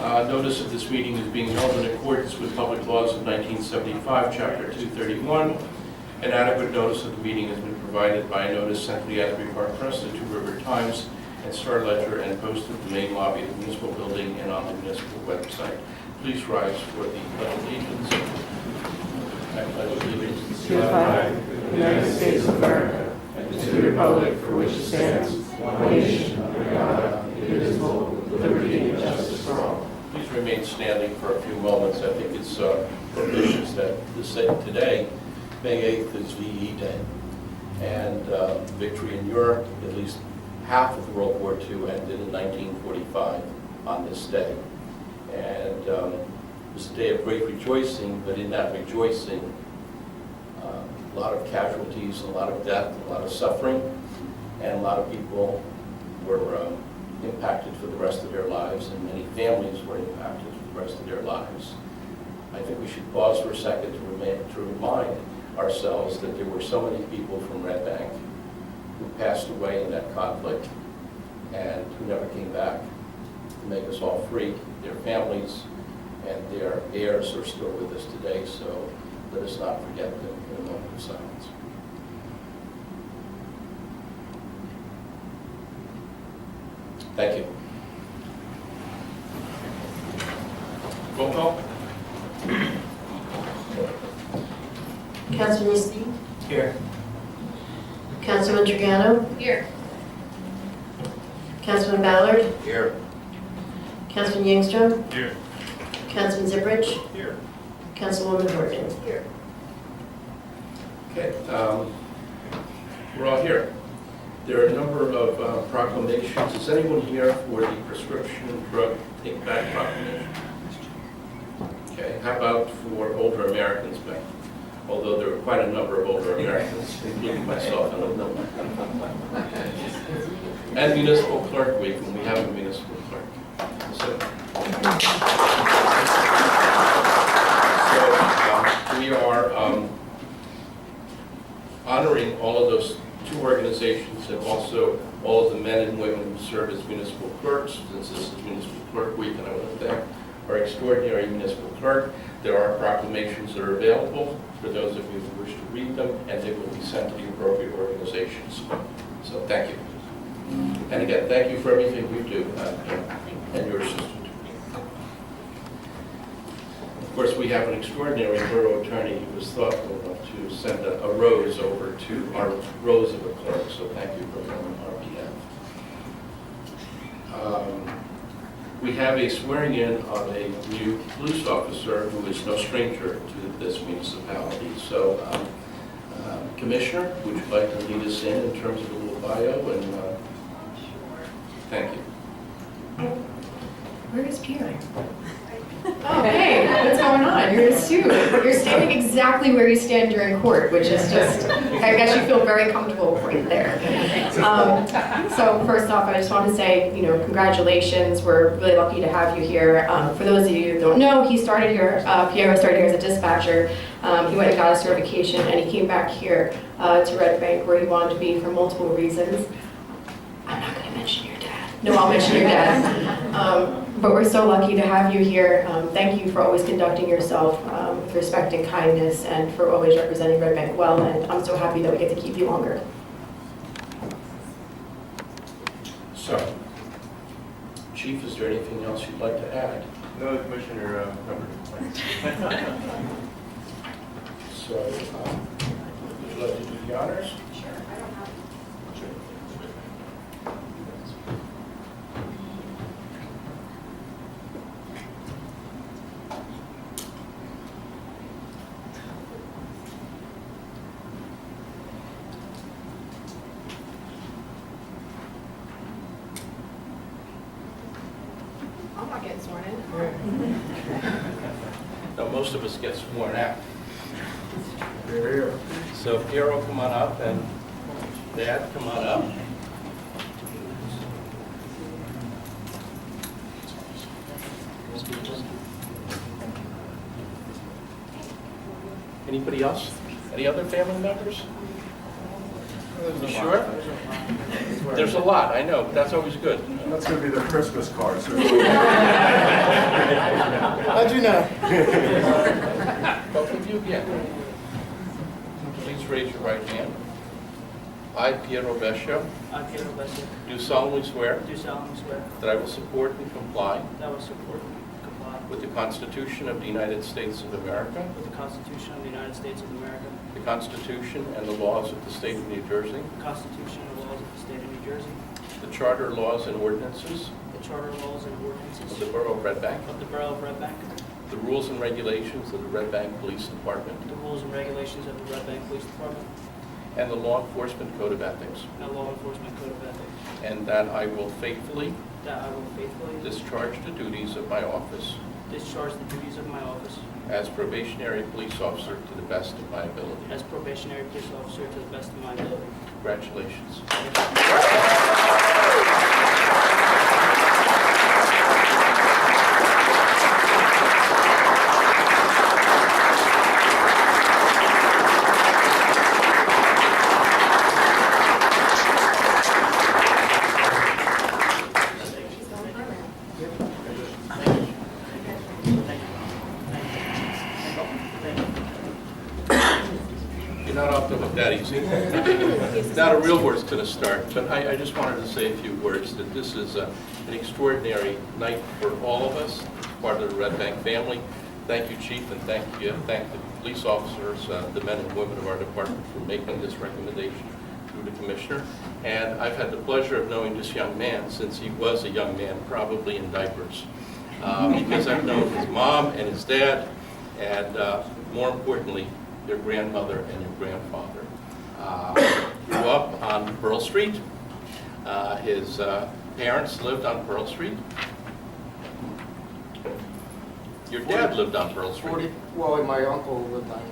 Notice of this meeting is being held in accordance with public laws of 1975, Chapter 231. An adequate notice of the meeting has been provided by a notice sent to the Asbury Park Press, the Two River Times, and Star Ledger, and posted in the main lobby of the municipal building and on the municipal website. Please rise for the pledge of allegiance. I pledge allegiance to the flag of the United States of America and to the republic for which it stands, one nation, under God, indivisible, with liberty and justice for all. Please remain standing for a few moments. I think it's propitious that today, May 8th, is VE Day. And victory in Europe, at least half of World War II ended in 1945 on this day. And it was a day of great rejoicing, but in that rejoicing, a lot of casualties, a lot of death, a lot of suffering, and a lot of people were impacted for the rest of their lives, and many families were impacted for the rest of their lives. I think we should pause for a second to remind ourselves that there were so many people from Red Bank who passed away in that conflict and who never came back to make us all free. Their families and their heirs are still with us today, so let us not forget them in a moment of silence. Thank you. Roll call. Councilman Easton? Here. Councilman Trigano? Here. Councilman Ballard? Here. Councilman Yingstrom? Here. Councilman Zipprich? Here. Councilwoman Horgan? Here. Okay, we're all here. There are a number of proclamations. Is anyone here for the prescription drug take-back proclamation? Okay, how about for older Americans, Ben? Although there are quite a number of older Americans, including myself, and them. And Municipal Clerk Week, when we have a municipal clerk. So we are honoring all of those two organizations and also all of the men and women who serve as municipal clerks, since this is Municipal Clerk Week, and I want to thank our extraordinary municipal clerk. There are proclamations that are available for those of you who wish to read them, and they will be sent to the appropriate organizations. So thank you. And again, thank you for everything you do and your assistant. Of course, we have an extraordinary borough attorney who was thoughtful enough to send a rose over to our rose of a clerk, so thank you for that on our behalf. We have a swearing in of a new police officer who is no stranger to this municipality. So, Commissioner, would you like to lead us in terms of a little bio? And thank you. Where is Pierre? Oh, hey, what's going on? You're in a suit. You're standing exactly where you stand during court, which is just, I guess you feel very comfortable right there. So first off, I just want to say, congratulations. We're really lucky to have you here. For those of you who don't know, he started here, Piero started here as a dispatcher. He went and got a certification, and he came back here to Red Bank, where he wanted to be for multiple reasons. I'm not going to mention your dad. No, I'll mention your dad. But we're so lucky to have you here. Thank you for always conducting yourself with respect and kindness, and for always representing Red Bank well, and I'm so happy that we get to keep you longer. So, Chief, is there anything else you'd like to add? No, Commissioner covered. So, would you like to do the honors? Sure, I don't have. I'm not getting sworn in. Now, most of us get sworn out. So Piero, come on up, and Dad, come on up. Anybody else? Any other family members? You sure? There's a lot, I know, but that's always good. That's going to be their Christmas card. So How'd you know? Both of you again. Please raise your right hand. I, Piero Vescio, I, Piero Vescio, do solemnly swear do solemnly swear that I will support and comply that I will support and comply with the Constitution of the United States of America, with the Constitution of the United States of America, the Constitution and the laws of the State of New Jersey, the Constitution and laws of the State of New Jersey, the Charter laws and ordinances the Charter laws and of ordinances the Borough of Red Bank, of the Borough of Red Bank, the rules and regulations of the Red Bank Police Department, the rules and regulations of the Red Bank Police Department, and the Law Enforcement Code of Ethics, and the Law Enforcement Code of Ethics, and that I will faithfully that I will faithfully discharge the duties of my office discharge the duties of my office as probationary police officer to the best of my ability. as probationary police officer to the best of my ability. Congratulations. You're not off the hook that easy. Now the real work's going to start, but I just wanted to say a few words that this is an extraordinary night for all of us, part of the Red Bank family. Thank you, Chief, and thank the police officers, the men and women of our department for making this recommendation through the Commissioner. And I've had the pleasure of knowing this young man since he was a young man, probably in diapers, because I've known his mom and his dad, and more importantly, their grandmother and their grandfather. Grew up on Pearl Street. His parents lived on Pearl Street. Your dad lived on Pearl Street. Well, my uncle lived on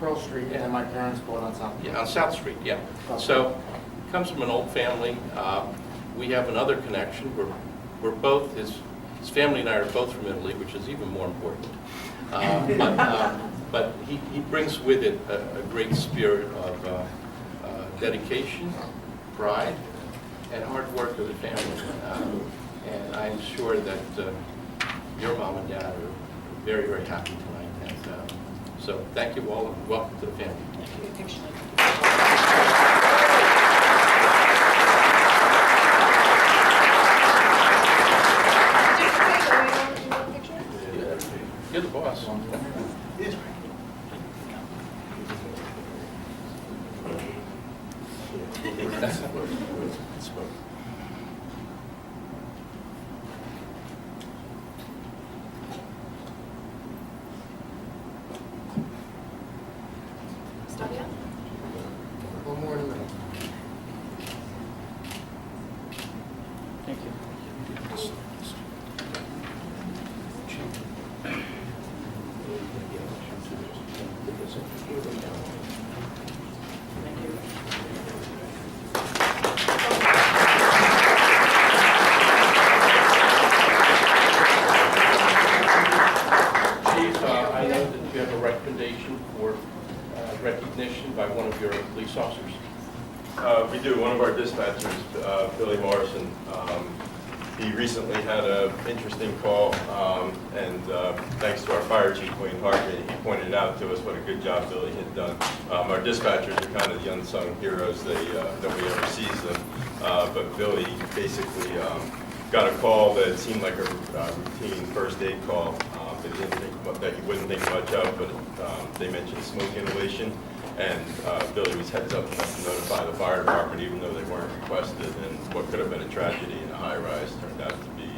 Pearl Street, and then my parents bought on South. Yeah, on South Street, yeah. So, comes from an old family. We have another connection. We're both, his family and I are both from Italy, which is even more important. But he brings with it a great spirit of dedication, pride, and hard work of the family. And I'm sure that your mom and dad are very, very happy tonight. And so thank you all, and welcome to the family. You're the boss. One more in a minute. Thank you. Chief, I know that you have a recommendation for recognition by one of your police officers. We do. One of our dispatchers, Billy Morrison, he recently had an interesting call, and thanks to our fire chief, Wayne Hartman, he pointed out to us what a good job Billy had done. Our dispatchers are kind of the unsung heroes. Nobody ever sees them, but Billy basically got a call that seemed like a routine first aid call that you wouldn't think much of, but they mentioned smoke inhalation. And Billy was heads up enough to notify the fire department, even though they weren't requested, and what could have been a tragedy in a high-rise turned out to be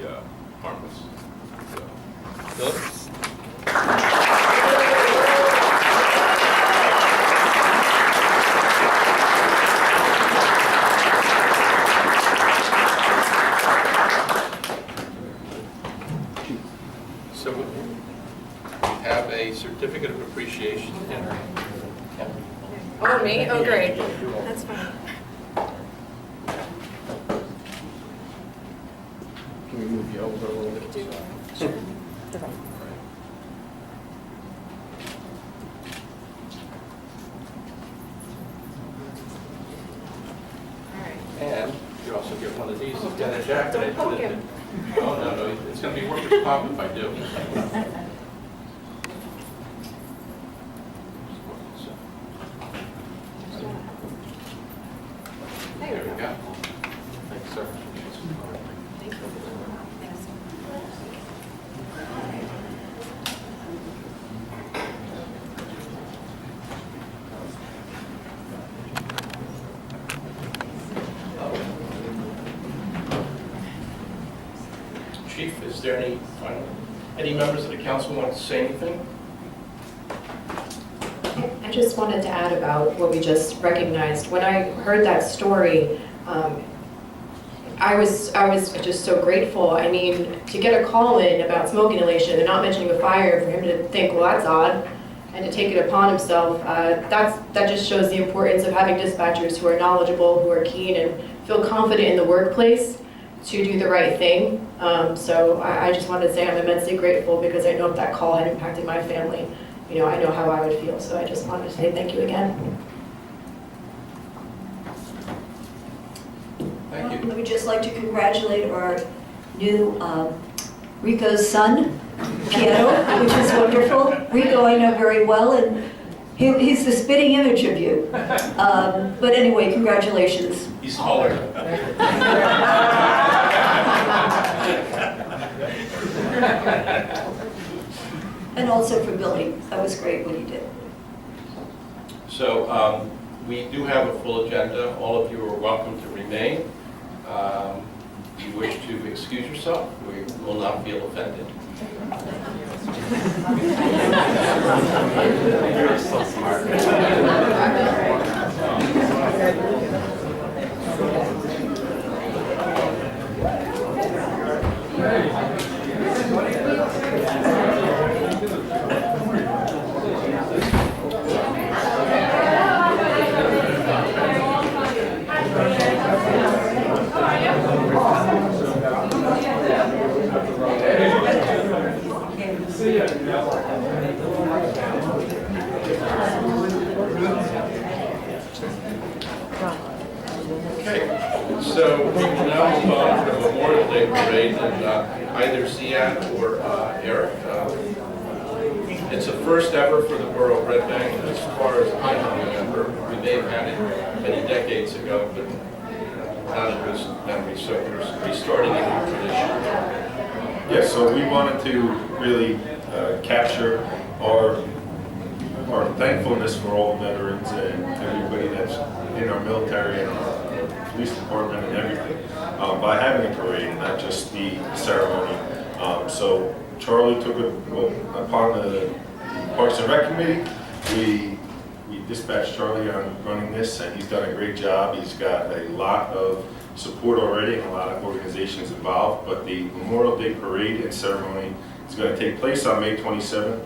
harmless. So, Philip? So we have a certificate of appreciation dinner. Oh, me? Oh, great. That's fine. Can we move you over a little bit? Sure. And you also get one of these. It's got a jacket. I put it in. Oh, no, it's going to be workers' comp if I do. there any members of the council want to say anything? I just wanted to add about what we just recognized. When I heard that story, I was just so grateful. I mean, to get a call in about smoke inhalation and not mentioning a fire, for him to think, well, that's odd, and to take it upon himself, that just shows the importance of having dispatchers who are knowledgeable, who are keen, and feel confident in the workplace to do the right thing. So I just wanted to say I'm immensely grateful, because I know if that call had impacted my family, you know, I know how I would feel. So I just wanted to say thank you again. Thank you. Let me just like to congratulate our new Rico's son, Piero, which is wonderful. Rico I know very well, and he's the spitting image of you. But anyway, congratulations. He's taller. And also for Billy. That was great what he did. So we do have a full agenda. All of you are welcome to remain. If you wish to excuse yourself, we will not feel offended. You're so smart. Okay, so we will now move on to the Memorial Day Parade, and either Ziad or Eric. It's a first ever for the Borough of Red Bank, as far as I can remember. We may have had it many decades ago, but not in recent memory, so we're restarting a new tradition. Yes, so we wanted to really capture our thankfulness for all the veterans and everybody that's in our military and our police department and everything by having a parade, not just the ceremony. So Charlie took it upon the Parks and Rec Committee. We dispatched Charlie on running this, and he's done a great job. He's got a lot of support already and a lot of organizations involved, but the Memorial Day Parade and ceremony is going to take place on May 27th.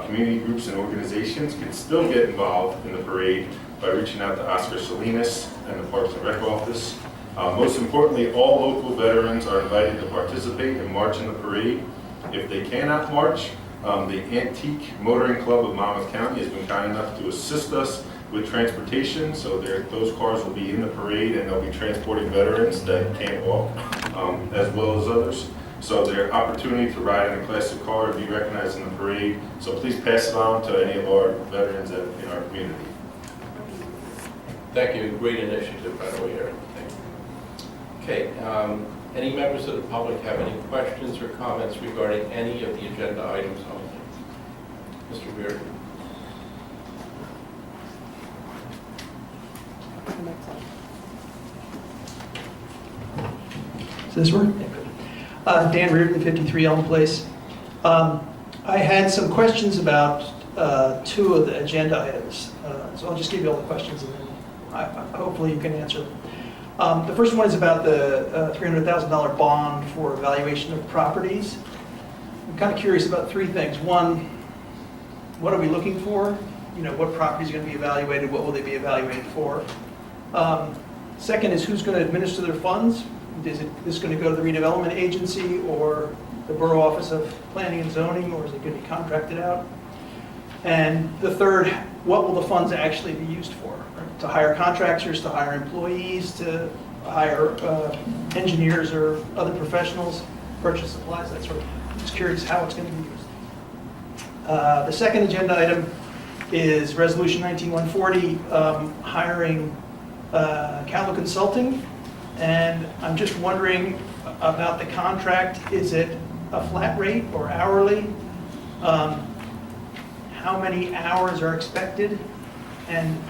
Community groups and organizations can still get involved in the parade by reaching out to Oscar Salinas and the Parks and Rec office. Most importantly, all local veterans are invited to participate and march in the parade. If they cannot march, the Antique Motoring Club of Monmouth County has been kind enough to assist us with transportation, so those cars will be in the parade and they'll be transporting veterans that can't walk, as well as others. So their opportunity to ride in a classic car and be recognized in the parade. So please pass it on to any of our veterans in our community. Thank you. Great initiative, by the way, Eric. Thank you. Okay. Any members of the public have any questions or comments regarding any of the agenda items only? Mr. Beard. Does this work? Dan Reardon, 53 Elm Place. I had some questions about two of the agenda items, so I'll just give you all the questions and then hopefully you can answer them. The first one is about the $300,000 bond for evaluation of properties. I'm kind of curious about three things. One, what are we looking for? You know, what properties are going to be evaluated? What will they be evaluated for? Second is who's going to administer their funds? Is this going to go to the redevelopment agency or the Borough Office of Planning and Zoning, or is it going to be contracted out? And the third, what will the funds actually be used for? Right? To hire contractors, to hire employees, to hire engineers or other professionals, purchase supplies, that sort of thing. I'm just curious how it's going to be used. The second agenda item is Resolution 19140, hiring Calvo Consulting. And I'm just wondering about the contract. Is it a flat rate or hourly? How many hours are expected? And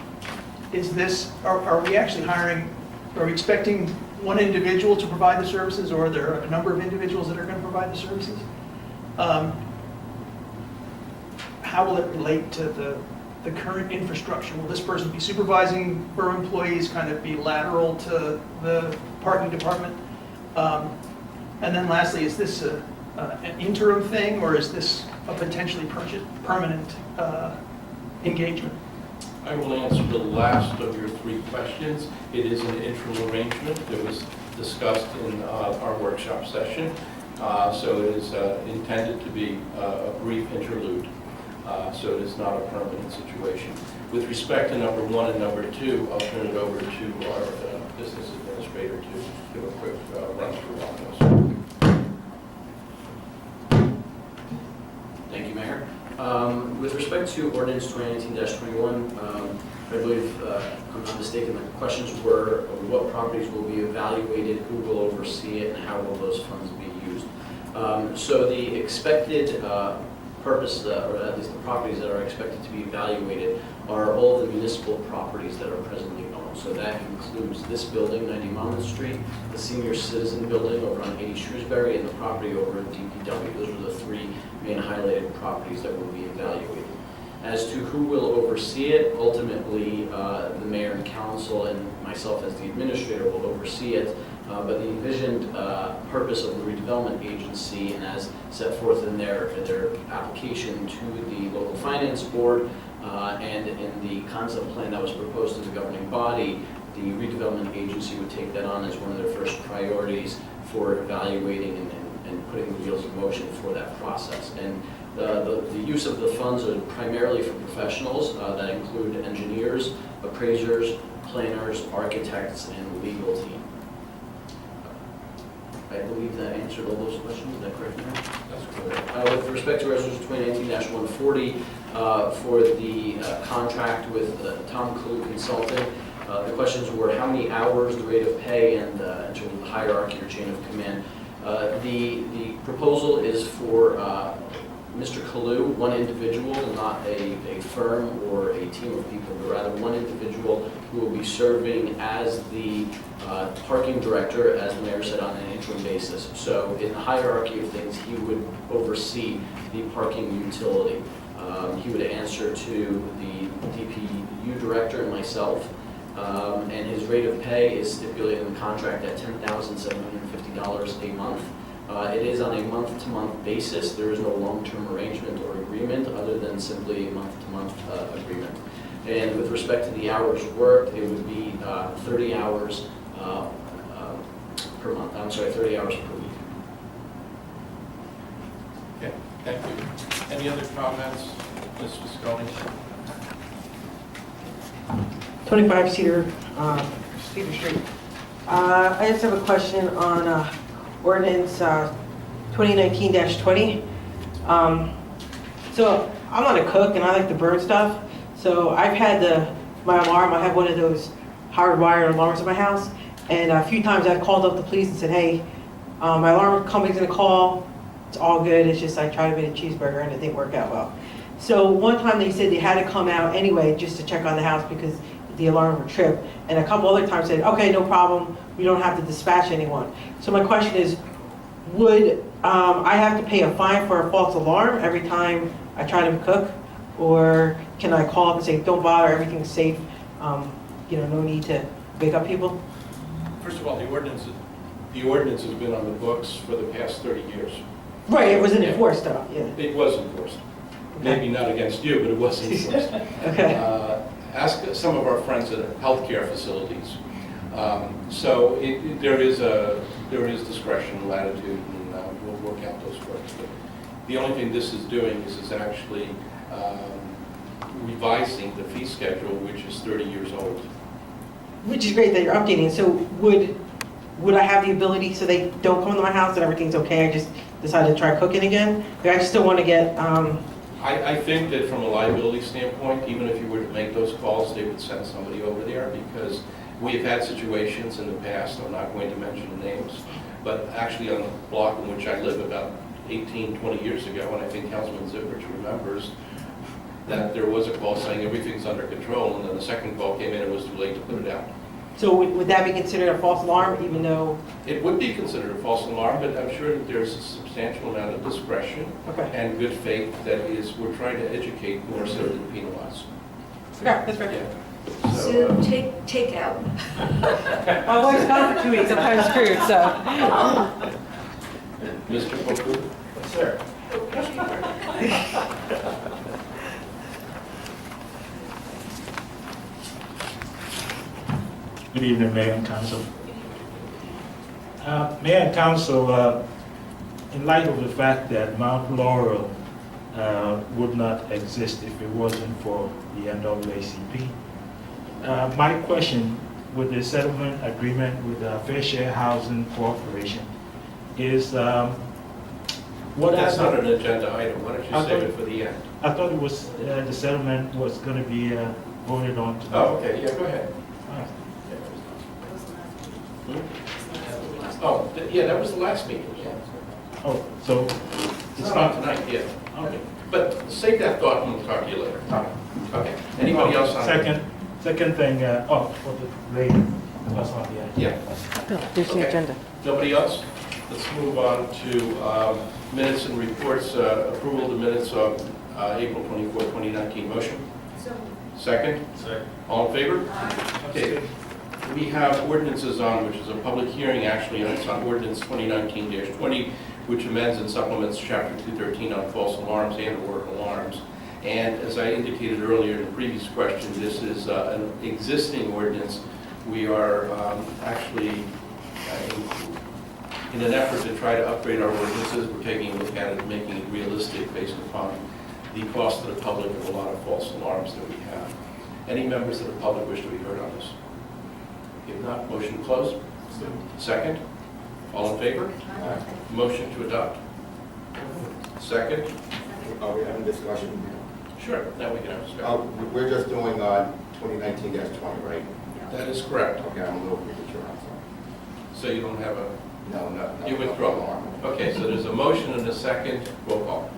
is this, are we actually hiring, are we expecting one individual to provide the services, or are there a number of individuals that are going to provide the services? How will it relate to the current infrastructure? Will this person be supervising borough employees, kind of be lateral to the parking department? And then lastly, is this an interim thing, or is this a potentially permanent engagement? I will answer the last of your three questions. It is an interim arrangement that was discussed in our workshop session. So it is intended to be a brief interlude. So it is not a permanent situation. With respect to number one and number two, I'll turn it over to our business administrator to give a quick run through on those. Thank you, Mayor. With respect to ordinance 2019-21, I believe, I'm not mistaken, the questions were what properties will be evaluated, who will oversee it, and how will those funds be used. So the expected purpose, or at least the properties that are expected to be evaluated, are all the municipal properties that are presently owned. So that includes this building, 90 Monmouth Street, the senior citizen building over on 80 Shrewsbury, and the property over at DPW. Those are the three main highlighted properties that will be evaluated. As to who will oversee it, ultimately the mayor and council and myself as the administrator will oversee it. But the envisioned purpose of the redevelopment agency, and as set forth in their application to the local finance board and in the concept plan that was proposed to the governing body, the redevelopment agency would take that on as one of their first priorities for evaluating and putting the wheels in motion for that process. And the use of the funds are primarily for professionals that include engineers, appraisers, planners, architects, and legal team. I believe that answered all those questions. Is that correct, Mayor? That's correct. With respect to Resolution 2019-140 for the contract with Tom Kalu Consulting, the questions were how many hours, the rate of pay, and in terms of the hierarchy or chain of command. The proposal is for Mr. Kalu, one individual, not a firm or a team of people, but rather one individual who will be serving as the parking director, as the mayor said, on an interim basis. So in the hierarchy of things, he would oversee the parking utility. He would answer to the DPU director and myself, and his rate of pay is stipulated in the contract at $10,750 a month. It is on a month-to-month basis. There is no long-term arrangement or agreement other than simply a month-to-month agreement. And with respect to the hours worked, it would be 30 hours per month. I'm sorry, 30 hours per week. Okay, thank you. Any other comments, Ms. Visconti? 25 Cedar Street. I just have a question on ordinance 2019-20. So I'm not a cook and I like to burn stuff. So I've had my alarm, I have one of those hardwired alarms in my house. And a few times I've called up the police and said, hey, my alarm company's gonna call. It's all good. It's just I tried to make a cheeseburger and it didn't work out well. So one time they said they had to come out anyway just to check on the house because the alarm would trip. And a couple other times said, okay, no problem. We don't have to dispatch anyone. So my question is, would I have to pay a fine for a false alarm every time I try to cook? Or can I call up and say, don't bother, everything's safe, no need to wake up people? First of all, the ordinance has been on the books for the past 30 years. Right, it wasn't enforced though, yeah. It was enforced. Maybe not against you, but it was enforced. Okay. Ask some of our friends at healthcare facilities. So there is discretion and latitude, and we'll work out those works. But the only thing this is doing is actually revising the fee schedule, which is 30 years old. Which is great that you're updating. So would I have the ability so they don't come to my house and everything's okay? I just decided to try cooking again. But I still want to get. I think that from a liability standpoint, even if you were to make those calls, they would send somebody over there because we have had situations in the past. I'm not going to mention the names, but actually on the block in which I live about 18, 20 years ago, and I think Councilman Zipperich remembers that there was a call saying everything's under control, and then the second call came in and it was too late to put it out. So would that be considered a false alarm, even though, It would be considered a false alarm, but I'm sure that there's a substantial amount of discretion okay, and good faith that is, we're trying to educate more so than penalize. okay, that's fair. Yeah. So take out. My wife's gone for 2 weeks, I'm kind of screwed, so. Mr. Poku? Sir. Good evening, Mayor and Council. Mayor and Council, in light of the fact that Mount Laurel would not exist if it wasn't for the NAACP, my question with the settlement agreement with Fair Share Housing Corporation is what That's are not an agenda item. Why don't you save it for the end? I thought it was the settlement was going to be voted on today. Oh, okay, yeah, go ahead. Oh, yeah, that was the last meeting, yeah. Oh, so It's not tonight, yeah. Okay. But save that thought and we'll talk to you later. Okay, anybody else on? Second thing, for the lady, that's not the idea. Yeah, There's the agenda. nobody else? Let's move on to minutes and reports. Approval of the minutes of April 24, 2019. Motion? Second? Second. All in favor? Okay. We have ordinances on, which is a public hearing actually, and it's on ordinance 2019-20, which amends and supplements chapter 213 on false alarms and/or alarms. And as I indicated earlier in the previous question, this is an existing ordinance. We are actually, in an effort to try to upgrade our ordinances, we're taking a look at it, making it realistic based upon the cost to the public of a lot of false alarms that we have. Any members of the public wish to be heard on this? If not, motion to close. Second. All in favor? Motion to adopt. Second. Are we having discussion? Sure, now we can have discussion. We're just doing 2019-20, right? That is correct. Okay, I'm a little premature, I'm sorry. So you don't have a, No. you withdraw. Okay, so there's a motion and a second. Roll call.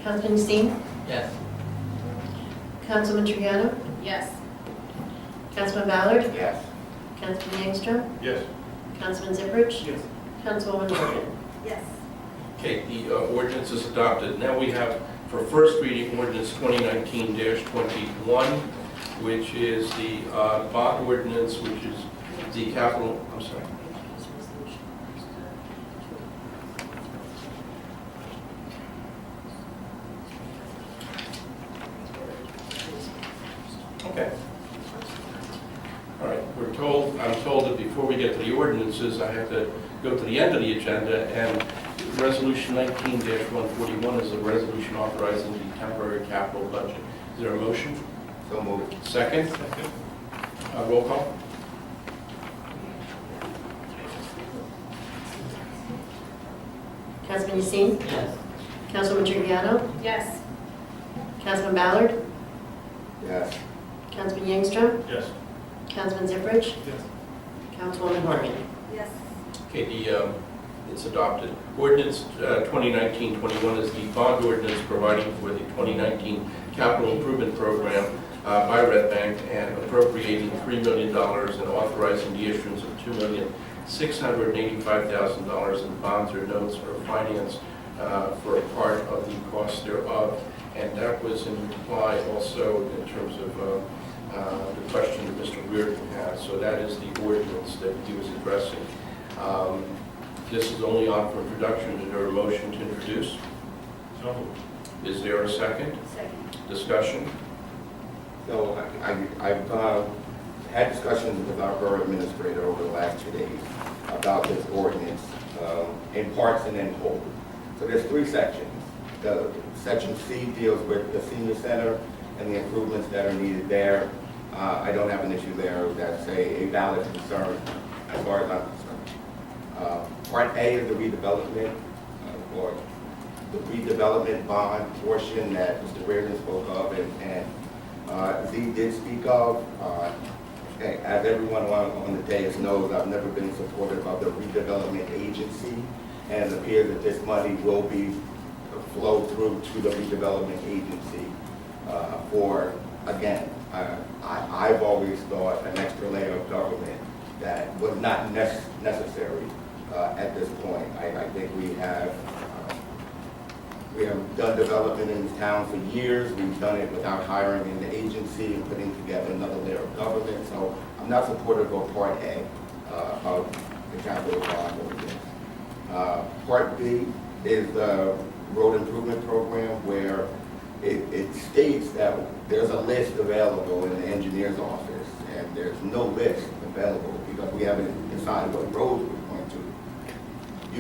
Councilman Dean? Yes. Councilman Triano? Yes. Councilman Ballard? Yes. Councilman Yangstrom? Yes. Councilman Zipperich? Yes. Councilwoman Morgan? Yes. Okay, the ordinance is adopted. Now we have for first reading ordinance 2019-21, which is the bond ordinance, which is the capital, I'm sorry. Okay. All right, I'm told that before we get to the ordinances, I have to go to the end of the agenda, and Resolution 19-141 is a resolution authorizing the temporary capital budget. Is there a motion? So moved. Second? Roll call? Councilman Dean? Yes. Councilwoman Triano? Yes. Councilman Ballard? Yes. Councilman Yangstrom? Yes. Councilman Zipperich? Yes. Councilwoman Morgan? Yes. Okay, it's adopted. Ordinance 2019-21 is the bond ordinance providing for the 2019 capital improvement program by Red Bank and appropriating $3 million and authorizing the issuance of $2,685,000 in bonds or notes or finance for a part of the cost thereof. And that was in reply also in terms of the question that Mr. Reardon had. So that is the ordinance that he was addressing. This is only on for introduction. Is there a motion to introduce? So moved. Is there a second? Second. Discussion? So I've had discussions with our borough administrator over the last 2 days about this ordinance in parts and in whole. So there's 3 sections. The section C deals with the senior center and the improvements that are needed there. I don't have an issue there. That's a valid concern as far as I'm concerned. Part A is the redevelopment, or the redevelopment bond portion that Mr. Reardon spoke of and Z did speak of. As everyone on the dais knows, I've never been supportive of the redevelopment agency, and it appears that this money will be flow through to the redevelopment agency for, again, I've always thought an extra layer of government that was not necessary at this point. I think we have done development in this town for years. We've done it without hiring an agency and putting together another layer of government. So I'm not supportive of Part A of the capital bond ordinance. Part B is the road improvement program, where it states that there's a list available in the engineer's office, and there's no list available because we haven't decided what roads we're going to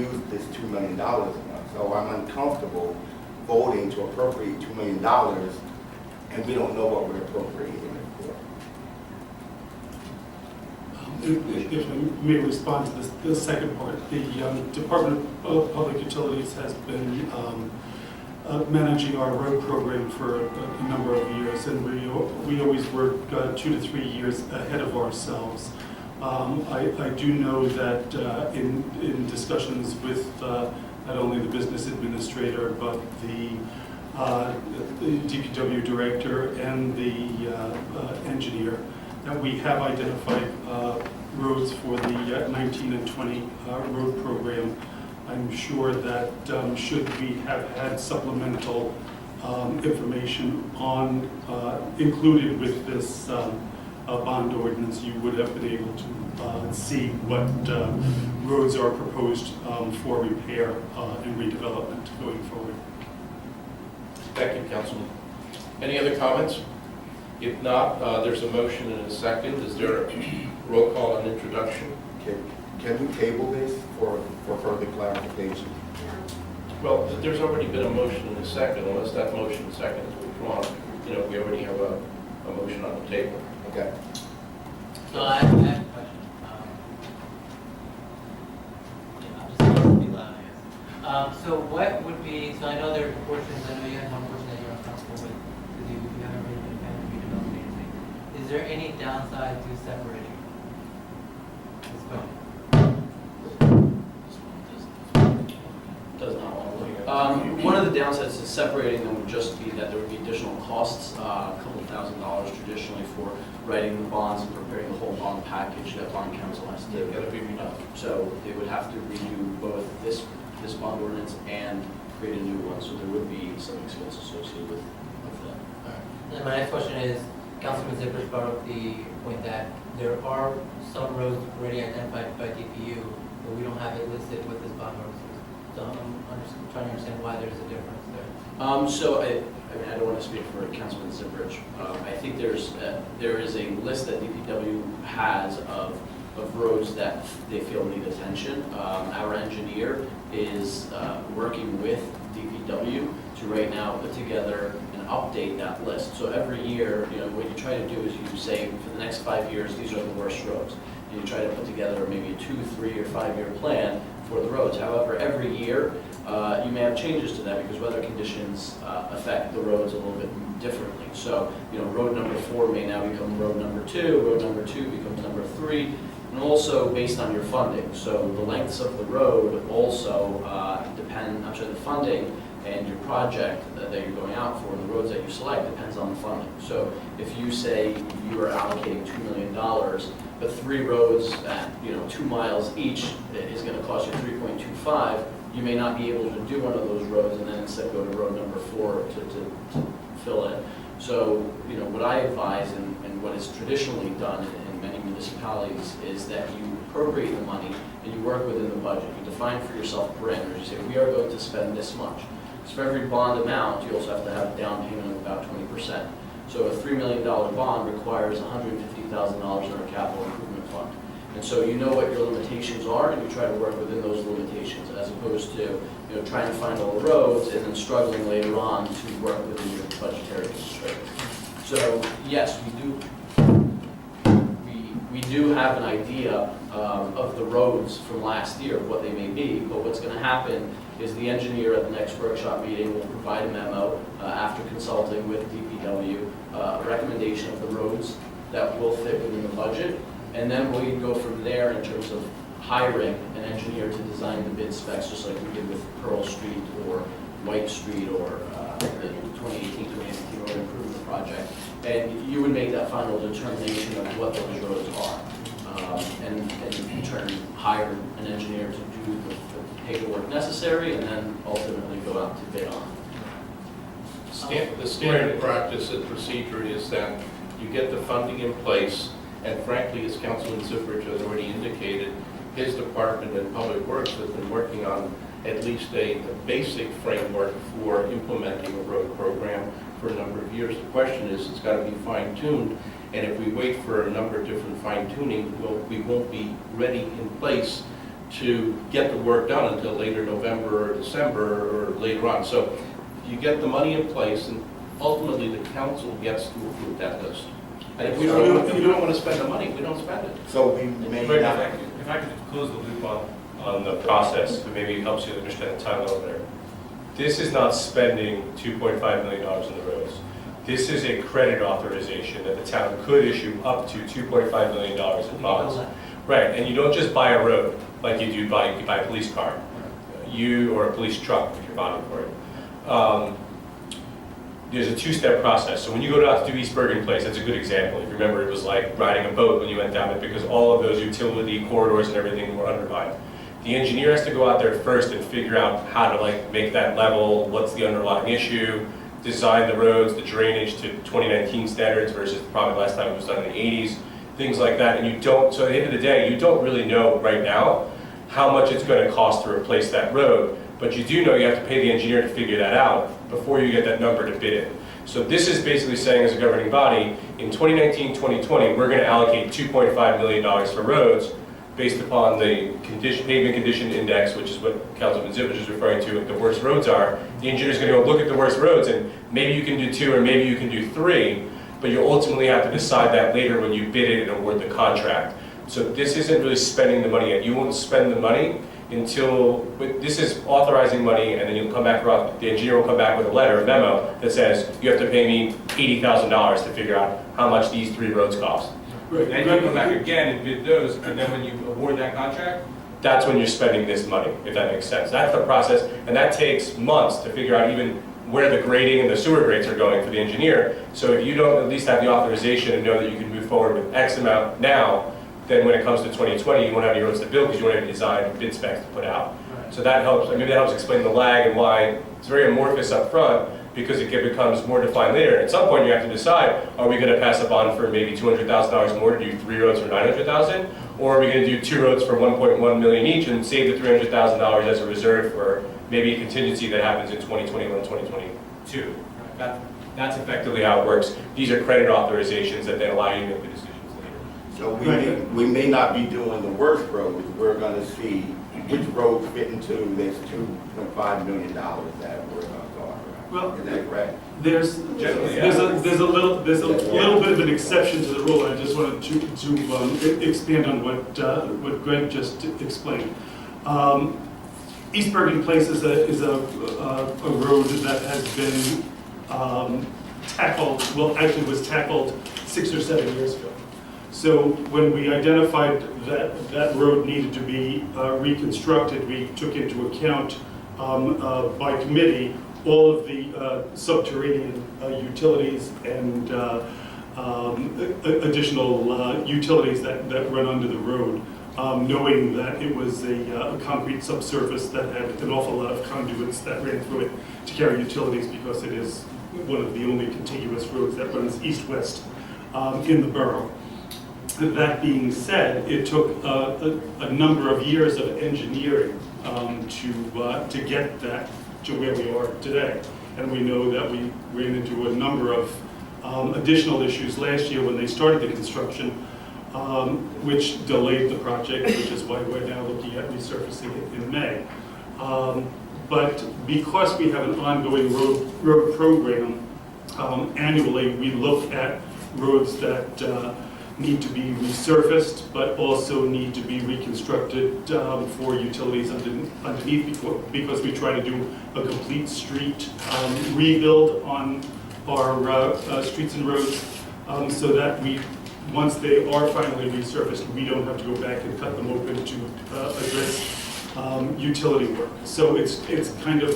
use this $2 million on. So I'm uncomfortable voting to appropriate $2 million, and we don't know what we're appropriating it for. If I may respond to the second part, the Department of Public Utilities has been managing our road program for a number of years, and we always work 2 to 3 years ahead of ourselves. I do know that in discussions with not only the business administrator, but the DPW director and the engineer, that we have identified roads for the 19 and 20 road program. I'm sure that should we have had supplemental information on included with this bond ordinance, you would have been able to see what roads are proposed for repair and redevelopment going forward. Thank you, Councilman. Any other comments? If not, there's a motion and a second. Is there a roll call on introduction? Can we table this for further clarification? Well, there's already been a motion and a second, unless that motion and second is withdrawn. You know, we already have a motion on the table. Okay. So I have a question. I'll just be loud, I guess. So what would be, so I know there are portions, I know you have one portion that you're uncomfortable with, because you haven't really been a fan of redeveloping anything. Is there any downside to separating this vote? Does not want to look. One of the downsides to separating them would just be that there would be additional costs, a couple $1,000s traditionally for writing the bonds and preparing the whole bond package that bond council has to do. So they would have to redo both this bond ordinance and create a new one, so there would be some expense associated with that. And my next question is, Councilman Zippers brought up the point that there are some roads already identified by DPU, but we don't have it listed with this bond ordinance. So I'm trying to understand why there's a difference there. So I mean, I don't want to speak for Councilman Zippers. I think there is a list that DPW has of roads that they feel need attention. Our engineer is working with DPW to right now put together and update that list. So every year, you know, what you try to do is you say for the next 5 years, these are the worst roads. And you try to put together maybe a 2, 3, or 5 year plan for the roads. However, every year, you may have changes to that because weather conditions affect the roads a little bit differently. So, you know, road number 4 may now become road number 2, road number 2 becomes number 3, and also based on your funding. So the lengths of the road also depend, I'm sure the funding and your project that you're going out for, and the roads that you select depends on the funding. So if you say you are allocating $2 million, but 3 roads at 2 miles each is going to cost you 3.25, you may not be able to do one of those roads and then instead go to road number 4 to fill in. So, what I advise and what is traditionally done in many municipalities is that you appropriate the money and you work within the budget. You define for yourself parameters. You say, we are going to spend this much. So for every bond amount, you also have to have a down payment of about 20%. So a $3 million bond requires $150,000 in our capital improvement fund. And so you know what your limitations are, and you try to work within those limitations, as opposed to trying to find all the roads and then struggling later on to work within your budgetary constraints. So yes, we do have an idea of the roads from last year, what they may be, but what's going to happen is the engineer at the next workshop meeting will provide a memo after consulting with DPW, a recommendation of the roads that will fit within the budget, and then we go from there in terms of hiring an engineer to design the bid specs, just like we did with Pearl Street or White Street or the 2018-2019 road improvement project. And you would make that final determination of what those roads are. And in turn, hire an engineer to do the paperwork necessary, and then ultimately go out to bid on. The standard practice and procedure is that you get the funding in place, and frankly, as Councilman Ziffridge has already indicated, his department in Public Works has been working on at least a basic framework for implementing a road program for a number of years. The question is, it's got to be fine-tuned, and if we wait for a number of different fine-tuning, we won't be ready in place to get the work done until later November or December or later on. So you get the money in place, and ultimately the council gets to approve that list. And if we don't want to spend the money, we don't spend it. So we may Rick, not. if I could close the loop on the process, but maybe it helps you understand the timeline there. This is not spending $2.5 million on the roads. This is a credit authorization that the town could issue up to $2.5 million in bonds. Right, and you don't just buy a road like you buy a police car, or a police truck if you're bonding for it. There's a two-step process. So when you go out to do East Bergen Place, that's a good example. If you remember, it was like riding a boat when you went down it because all of those utility corridors and everything were undermined. The engineer has to go out there first and figure out how to make that level, what's the underlying issue, design the roads, the drainage to 2019 standards versus probably last time it was done in the 80s, things like that. And so at the end of the day, you don't really know right now how much it's going to cost to replace that road, but you do know you have to pay the engineer to figure that out before you get that number to bid it. So this is basically saying, as a governing body, in 2019-2020, we're going to allocate $2.5 million for roads based upon the pavement condition index, which is what Councilman Ziffridge is referring to, the worst roads are. The engineer is going to go look at the worst roads, and maybe you can do 2 or maybe you can do 3, but you ultimately have to decide that later when you bid it and award the contract. So this isn't really spending the money yet. You won't spend the money until, this is authorizing money, and then you'll come back, the engineer will come back with a letter, a memo, that says, you have to pay me $80,000 to figure out how much these 3 roads cost. Right. Then you come back again and bid those, and then when you award that contract? That's when you're spending this money, if that makes sense. That's the process, and that takes months to figure out even where the grading and the sewer grades are going for the engineer. So if you don't at least have the authorization and know that you can move forward with X amount now, then when it comes to 2020, you won't have any roads to build because you won't have any design bid specs to put out. Right. So that helps, maybe that helps explain the lag and why it's very amorphous up front, because it becomes more defined later. At some point you have to decide, are we going to pass a bond for maybe $200,000 more to do 3 roads for $900,000? Or are we going to do 2 roads for $1.1 million each and save the $300,000 as a reserve for maybe a contingency that happens in 2021, 2022? That's effectively how it works. These are credit authorizations that then allow you to make the decisions later. So we may not be doing the worst roads. We're going to see which roads fit into this $2.5 million that we're going to go around. Well, is that correct? There's a little bit of an exception to the rule. I just wanted to expand on what Greg just explained. East Bergen Place is a road that has been tackled. Well, actually, was tackled 6 or 7 years ago. So when we identified that road needed to be reconstructed, we took into account by committee all of the subterranean utilities and additional utilities that run under the road, knowing that it was a concrete subsurface that had an awful lot of conduits that ran through it to carry utilities, because it is one of the only contiguous roads that runs east-west in the borough. That being said, it took a number of years of engineering to get that to where we are today. And we know that we ran into a number of additional issues last year when they started the construction, which delayed the project, which is why we're now looking at resurfacing it in May. But because we have an ongoing road program, annually we look at roads that need to be resurfaced, but also need to be reconstructed for utilities underneath, because we try to do a complete street rebuild on our streets and roads, so that once they are finally resurfaced, we don't have to go back and cut them open to address utility work. So it's kind of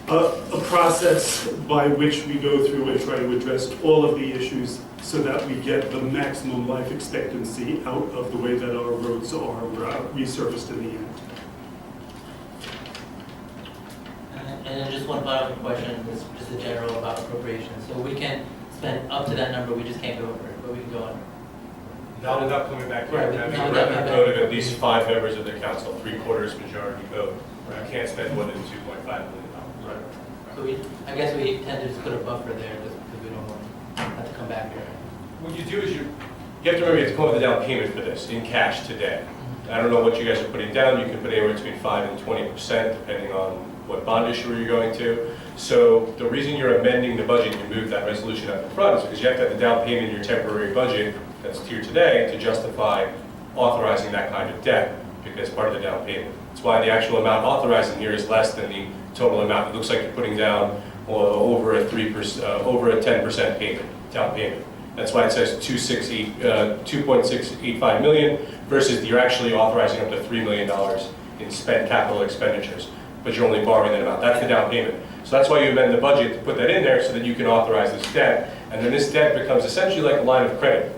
a process by which we go through and try to address all of the issues so that we get the maximum life expectancy out of the way that our roads are resurfaced in the end. And then just one final question, just a general about appropriations. So we can spend up to that number, we just can't go over it, but we can go under. Not without coming back here Right, and having not a without record coming vote back. of at least 5 members of the council, 3/4 majority vote. You can't spend more than $2.5 million. Right. So I guess we tend to just put a buffer there just because we don't want to have to come back here. What you do is you have to remember you have to come up with a down payment for this in cash today. I don't know what you guys are putting down. You can put anywhere between 5 and 20% depending on what bond issuer you're going to. So the reason you're amending the budget, you move that resolution up in front, is because you have to have the down payment in your temporary budget that's here today to justify authorizing that kind of debt, because part of the down payment. That's why the actual amount authorized in here is less than the total amount. It looks like you're putting down over a 10% payment, down payment. That's why it says 2.685 million versus you're actually authorizing up to $3 million in spent capital expenditures, but you're only borrowing that amount. That's the down payment. So that's why you amend the budget to put that in there so that you can authorize this debt, and then this debt becomes essentially like a line of credit.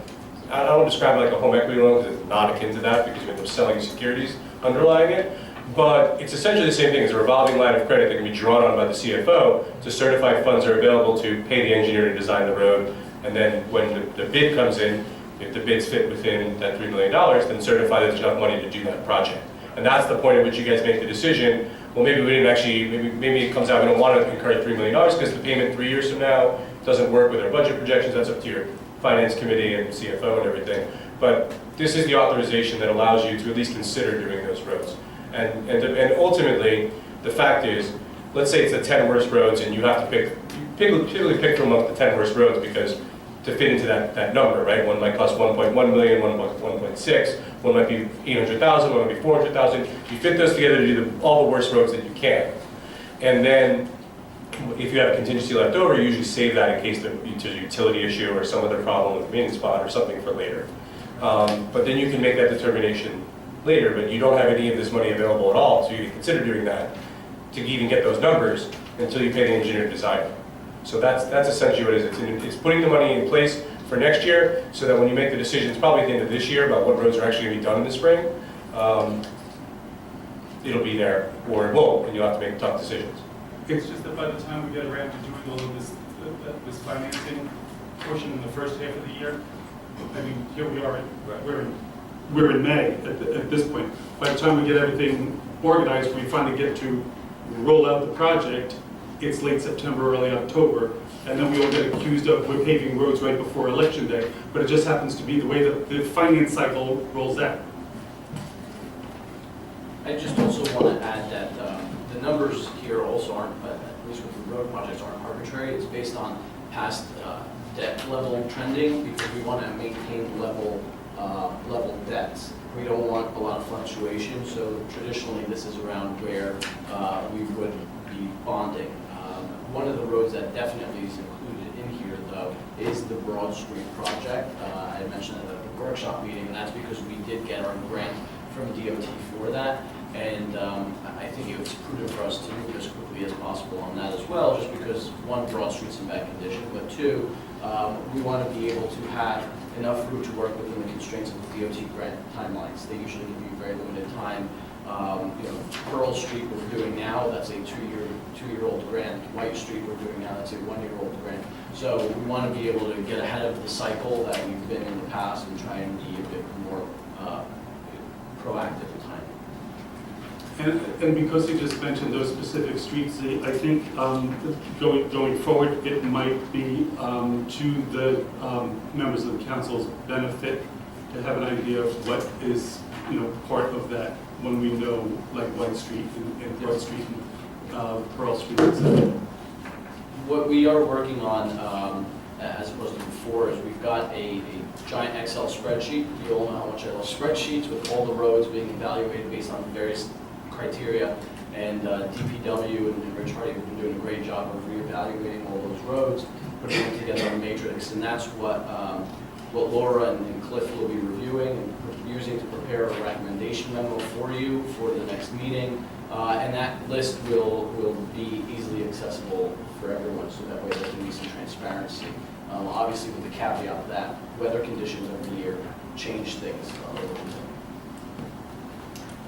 I don't want to describe it like a home equity loan because it's not akin to that because you end up selling securities underlying it, but it's essentially the same thing as a revolving line of credit that can be drawn on by the CFO to certify funds are available to pay the engineer to design the road, and then when the bid comes in, if the bids fit within that $3 million, then certify there's enough money to do that project. And that's the point at which you guys make the decision, well, maybe we didn't actually, maybe it comes out we don't want to incur $3 million because the payment 3 years from now doesn't work with our budget projections. That's up to your finance committee and CFO and everything. But this is the authorization that allows you to at least consider doing those roads. And ultimately, the fact is, let's say it's the 10 worst roads and you have to typically pick from among the 10 worst roads because to fit into that number, right? One might cost 1.1 million, one 1.6, one might be 800,000, one might be 400,000. You fit those together to do all the worst roads that you can. And then if you have a contingency left over, you usually save that in case there's a utility issue or some other problem with the maintenance spot or something for later. But then you can make that determination later, but you don't have any of this money available at all, so you can consider doing that to even get those numbers until you pay the engineer to design it. So that's essentially what it is. It's putting the money in place for next year so that when you make the decisions, probably at the end of this year, about what roads are actually going to be done in the spring, it'll be there, or it won't, and you'll have to make tough decisions. It's just that by the time we get around to doing all of this financing portion in the first half of the year, I mean, here we are, we're in May at this point. By the time we get everything organized, we finally get to roll out the project, it's late September, early October, and then we all get accused of we're paving roads right before Election Day, but it just happens to be the way that the finance cycle rolls out. I just also want to add that the numbers here also aren't, at least with the road projects, aren't arbitrary. It's based on past debt level trending because we want to maintain level debts. We don't want a lot of fluctuation, so traditionally this is around where we would be bonding. One of the roads that definitely is included in here, though, is the Broad Street project. I mentioned at the workshop meeting, and that's because we did get our grant from DOT for that. And I think it was prudent for us to move as quickly as possible on that as well, just because, one, Broad Street's in bad condition, but two, we want to be able to have enough room to work within the constraints of the DOT grant timelines. They usually give you very limited time. Pearl Street we're doing now, that's a two-year-old grant. White Street we're doing now, that's a one-year-old grant. So we want to be able to get ahead of the cycle that we've been in the past and try and be a bit more proactive in time. And because you just mentioned those specific streets, I think going forward, it might be to the members of the council's benefit to have an idea of what is, part of that when we know, like White Street and Broad Street and Pearl Street, etc. What we are working on, as opposed to before, is we've got a giant Excel spreadsheet. You all know how much I love spreadsheets, with all the roads being evaluated based on various criteria. And DPW and Rich Hardy have been doing a great job of reevaluating all those roads, putting them together in a matrix. And that's what Laura and Cliff will be reviewing and using to prepare a recommendation memo for you for the next meeting. And that list will be easily accessible for everyone, so that way there can be some transparency. Obviously with the caveat that weather conditions over the year change things a little bit.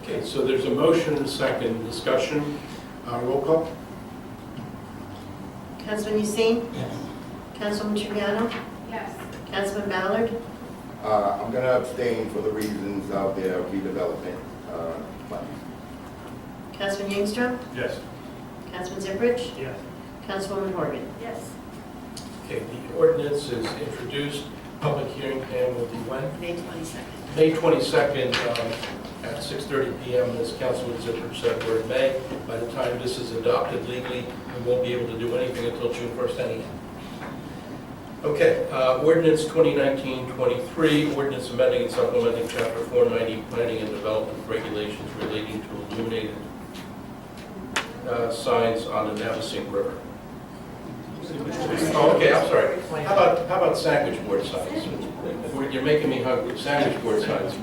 Okay, so there's a motion and a second discussion. Roll call? Councilman Hussein? Yes. Councilwoman Triano? Yes. Councilman Ballard? I'm going to abstain for the reasons of the redevelopment money. Councilman Yingstrom? Yes. Councilman Ziprich? Yes. Councilwoman Horgan? Yes. Okay, the ordinance is introduced. Public hearing, Pam, will be when? May 22nd. May 22nd at 6:30 PM, as Councilman Zipper said, we're in May. By the time this is adopted legally, we won't be able to do anything until June 1st anyhow. Okay, ordinance 2019-23, ordinance amending and supplementing Chapter 490, Planning and Development Regulations relating to illuminated signs on the Navasink River. Oh, okay, I'm sorry. How about sandwich board signs? You're making me hungry. Sandwich board signs.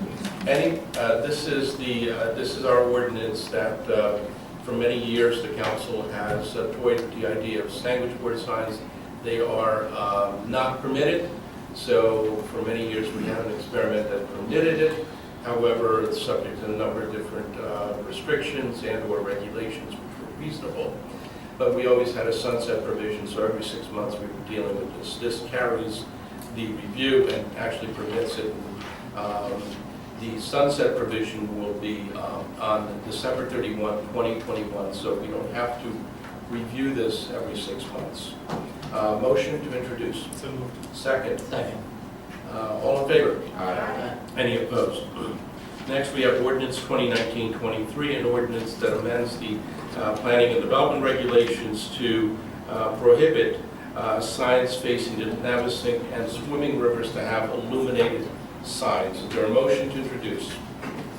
This is our ordinance that for many years the council has toyed with the idea of sandwich board signs. They are not permitted. So for many years we had an experiment that permitted it. However, it's subject to a number of different restrictions and/or regulations which were reasonable. But we always had a sunset provision, so every 6 months we were dealing with this. This carries the review and actually permits it. The sunset provision will be on December 31, 2021, so we don't have to review this every 6 months. Motion to introduce. So moved. Second. Second. All in favor? Aye. Any opposed? Next, we have ordinance 2019-23, an ordinance that amends the planning and development regulations to prohibit signs facing the Navasink and swimming rivers to have illuminated signs. Is there a motion to introduce?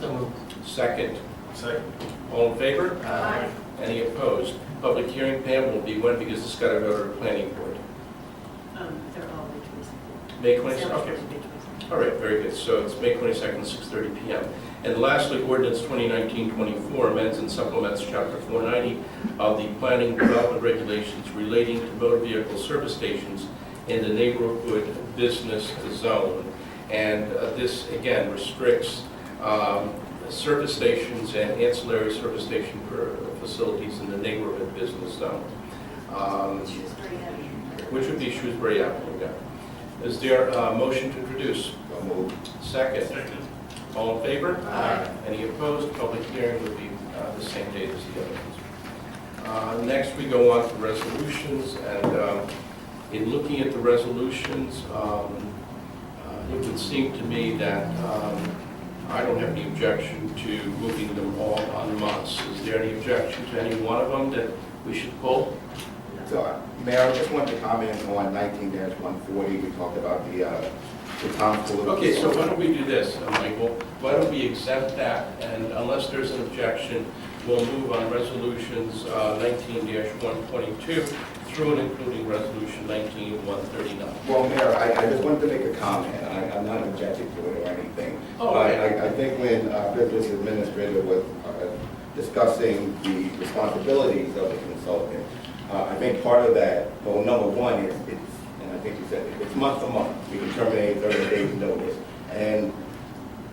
So moved. Second. Second. All in favor? Aye. Any opposed? Public hearing, Pam, will be when, because it's got to go to the planning board? They're all May 22nd. May 22nd? Okay. May 22nd. All right, very good. So it's May 22nd, 6:30 PM. And lastly, ordinance 2019-24 amends and supplements Chapter 490 of the Planning and Development Regulations relating to motor vehicle service stations in the neighborhood business zone. And this, again, restricts service stations and ancillary service station facilities in the neighborhood business zone, which would be Shrewsbury Avenue. Yeah. Is there a motion to introduce? So moved. Second. All in favor? Aye. Any opposed? Public hearing would be the same date as the other ones. Next, we go on to resolutions, and in looking at the resolutions, it would seem to me that I don't have any objection to moving them all en masse. Is there any objection to any one of them that we should pull? So, Mayor, I just wanted to comment on 19-140. We talked about the town's political. Okay, so why don't we do this, Michael? Why don't we exempt that, and unless there's an objection, we'll move on resolutions 19-122 through and including resolution 19-139. Well, Mayor, I just wanted to make a comment. I'm not objecting to it or anything. Oh, But okay. I think when business administrator was discussing the responsibilities of the consultant, I think part of that, well, number one is, and I think you said it's month to month. We can terminate 30 days notice. And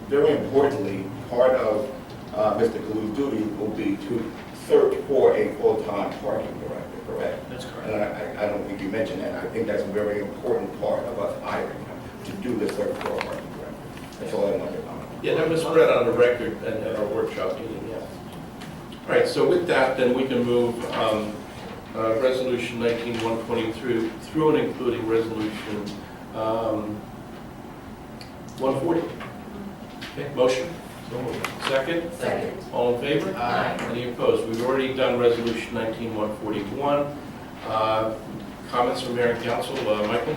very importantly, part of Mr. Kalu's duty will be to search for a full-time parking director, correct? That's correct. And I don't think you mentioned that. I think that's a very important part of us hiring him, to do the search for a parking director. That's all I wanted to comment. Yeah, that was spread on the record at our workshop meeting, yeah. All right, so with that, then we can move resolution 19-123 through and including resolution 140. Okay, motion? Second? Second. All in favor? Aye. Any opposed? We've already done resolution 19-141. Comments from mayor and council, Michael?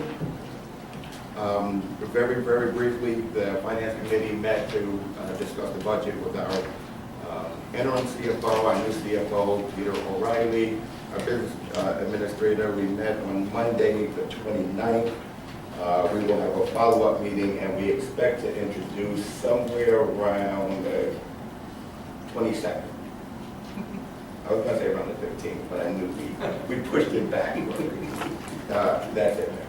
Very, very briefly, the finance committee met to discuss the budget with our interim CFO, our new CFO, Peter O'Reilly, our business administrator. We met on Monday, the 29th. We will have a follow-up meeting, and we expect to introduce somewhere around the 22nd. I was gonna say around the 15th, but I knew we pushed it back. That's it, Mayor.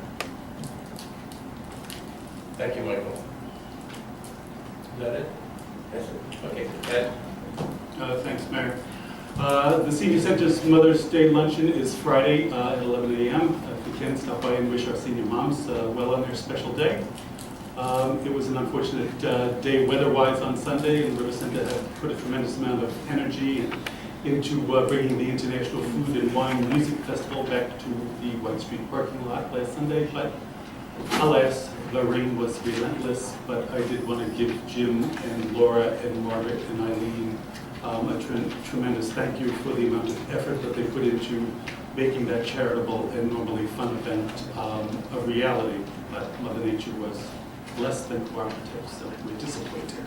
Thank you, Michael. Is that it? That's it. Okay, Ed? Thanks, Mayor. The Senior Center's Mother's Day Luncheon is Friday at 11 a.m. If you can, stop by and wish our senior moms well on their special day. It was an unfortunate day weather-wise on Sunday, and River Center had put a tremendous amount of energy into bringing the International Food and Wine Music Festival back to the White Street parking lot last Sunday, but alas, the rain was relentless. But I did want to give Jim and Laura and Margaret and Eileen a tremendous thank you for the amount of effort that they put into making that charitable and normally fun event a reality. But Mother Nature was less than cooperative, so we're disappointed.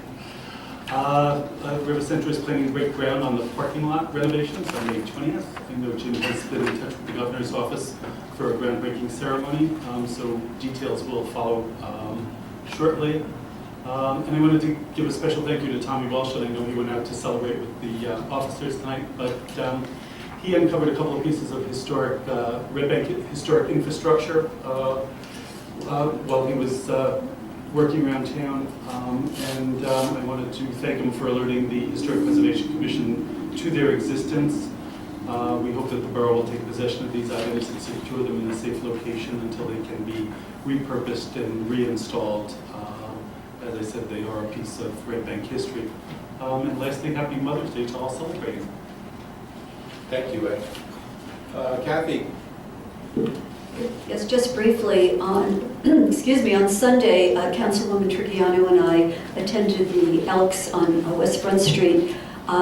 River Center is planning to break ground on the parking lot renovations on May 20th. I know Jim has been in touch with the governor's office for a groundbreaking ceremony, so details will follow shortly. And I wanted to give a special thank you to Tommy Walsh, and I know he went out to celebrate with the officers tonight, but he uncovered a couple of pieces of historic, Red Bank historic infrastructure while he was working around town, and I wanted to thank him for alerting the Historic Preservation Commission to their existence. We hope that the borough will take possession of these items and secure them in a safe location until they can be repurposed and reinstalled. As I said, they are a piece of Red Bank history. And lastly, happy Mother's Day to all celebrating. Thank you, Ed. Kathy? Yes, just briefly, on, excuse me, on Sunday, Councilwoman Tricciano and I attended the Elks on West Front Street.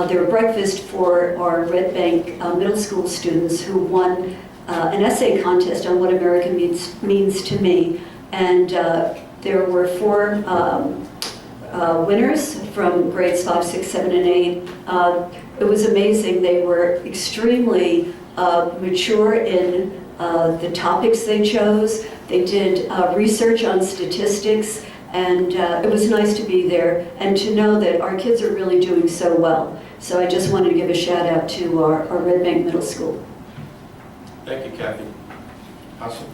Their breakfast for our Red Bank middle school students who won an essay contest on what America means to me. And there were 4 winners from grades 5, 6, 7, and 8. It was amazing. They were extremely mature in the topics they chose. They did research on statistics, and it was nice to be there and to know that our kids are really doing so well. So I just wanted to give a shout out to our Red Bank Middle School. Thank you, Kathy. Hassan?